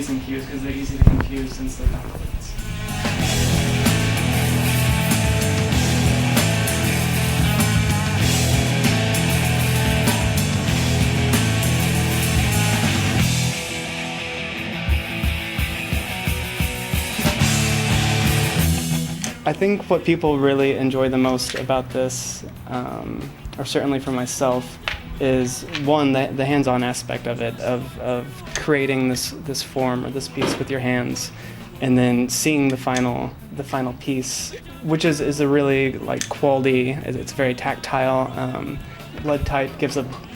P's and Q's because they're easy to confuse since they're not words. I think what people really enjoy the most about this, or certainly for myself, is one, the hands-on aspect of it, of creating this form or this piece with your hands, and then seeing the final piece, which is a really like quality. It's very tactile. Lead type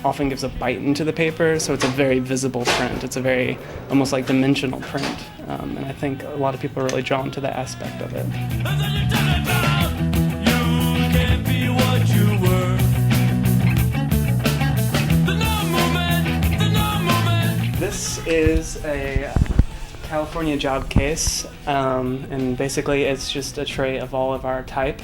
often gives a bite into the paper, so it's a very visible print. It's a very almost like dimensional print, and I think a lot of people are really drawn to that aspect of it. This is a California job case, and basically it's just a tray of all of our type.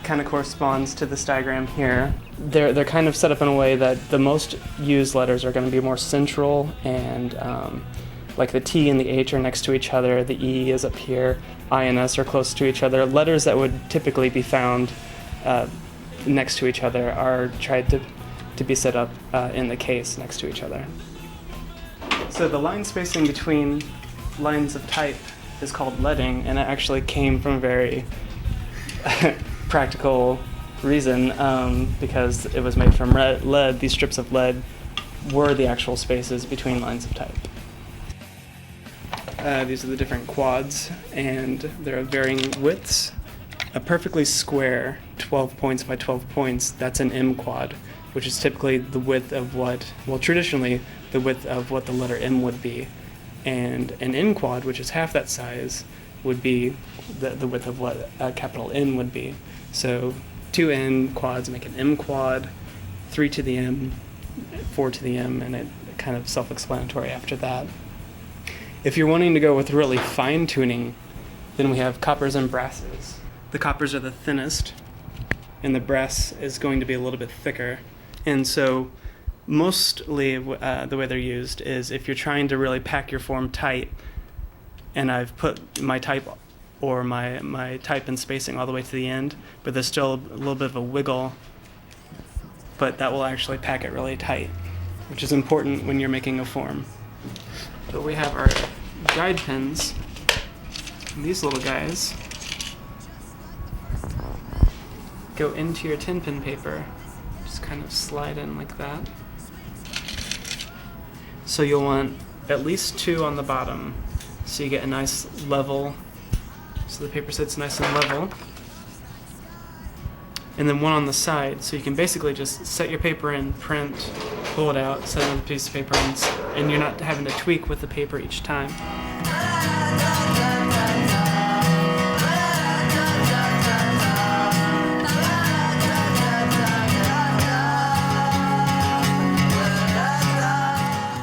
Kind of corresponds to this diagram here. They're kind of set up in a way that the most used letters are going to be more central, and like the T and the H are next to each other, the E is up here, I and S are close to each other. Letters that would typically be found next to each other are tried to be set up in the case next to each other. So the line spacing between lines of type is called leading, and it actually came from a very practical reason, because it was made from lead. These strips of lead were the actual spaces between lines of type. These are the different quads, and there are varying widths. A perfectly square 12 points by 12 points, that's an M quad, which is typically the width of traditionally the width of what the letter M would be. And an N quad, which is half that size, would be the width of what a capital N would be. So 2 N quads make an M quad, 3 to the M, 4 to the M, and it kind of self-explanatory after that. If you're wanting to go with really fine tuning, then we have coppers and brasses. The coppers are the thinnest, and the brass is going to be a little bit thicker. And so mostly the way they're used is if you're trying to really pack your form tight, and I've put my type or my type and spacing all the way to the end, but there's still a little bit of a wiggle, but that will actually pack it really tight, which is important when you're making a form. So we have our guide pins, and these little guys go into your 10-pin paper, just kind of slide in like that. So you'll want at least 2 on the bottom, so you get a nice level, so the paper sits nice and level. And then 1 on the side, so you can basically just set your paper in, print, pull it out, set another piece of paper in, and you're not having to tweak with the paper each time.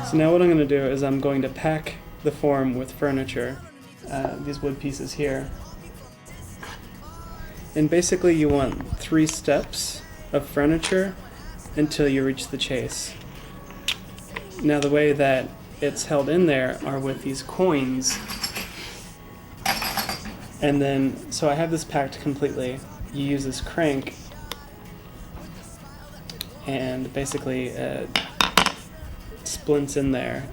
So now what I'm going to do is I'm going to pack the form with furniture, these wood pieces here. And basically you want 3 steps of furniture until you reach the chase. Now the way that it's held in there are with these coins. And then, so I have this packed completely. You use this crank and basically splints in there,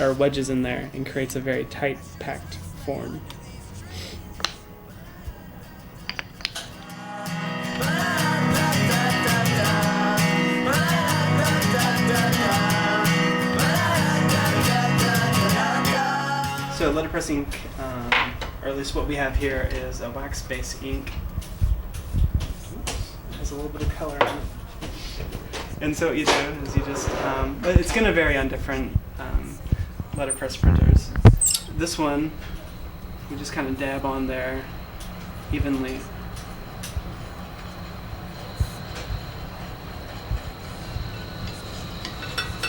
or wedges in there, and creates a very tight packed form. So letterpress ink, or at least what we have here, is a wax-based ink. Has a little bit of color in it. And so what you do is you just, but it's going to vary on different letterpress printers. This one, you just kind of dab on there evenly.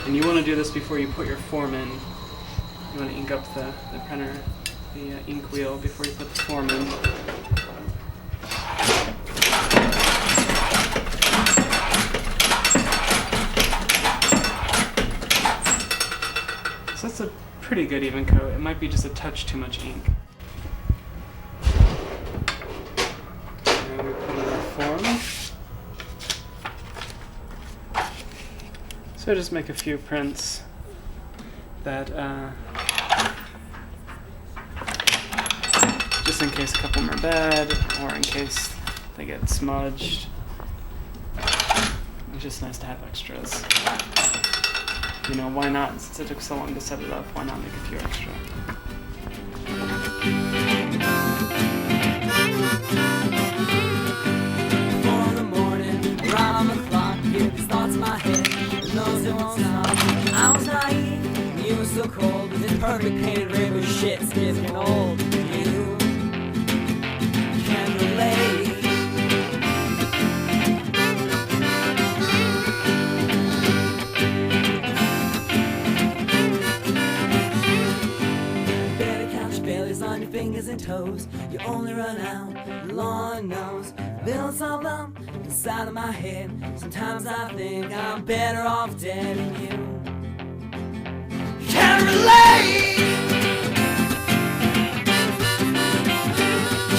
And you want to do this before you put your form in. You want to ink up the printer, the ink wheel, before you put the form in. So that's a pretty good even coat. It might be just a touch too much ink. And we put in our form. So just make a few prints that, just in case a couple of them are bad, or in case they get smudged. It's just nice to have extras. You know, why not? Since it took so long to set it up, why not make a few extra? In the morning, around the clock, get these thoughts in my head. It knows it won't stop. I was naive, and you were so cold. With this perfect painted river shit's getting old. You can relate. On your fingers and toes, you only run out, Lord knows. Bills all up inside of my head. Sometimes I think I'm better off dead than you. Can't relate.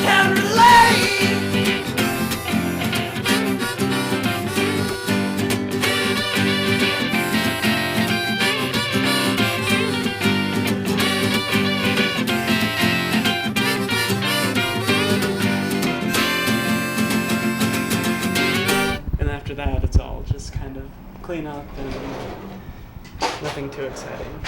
Can't relate. After that, it's all just kind of clean up and nothing too exciting.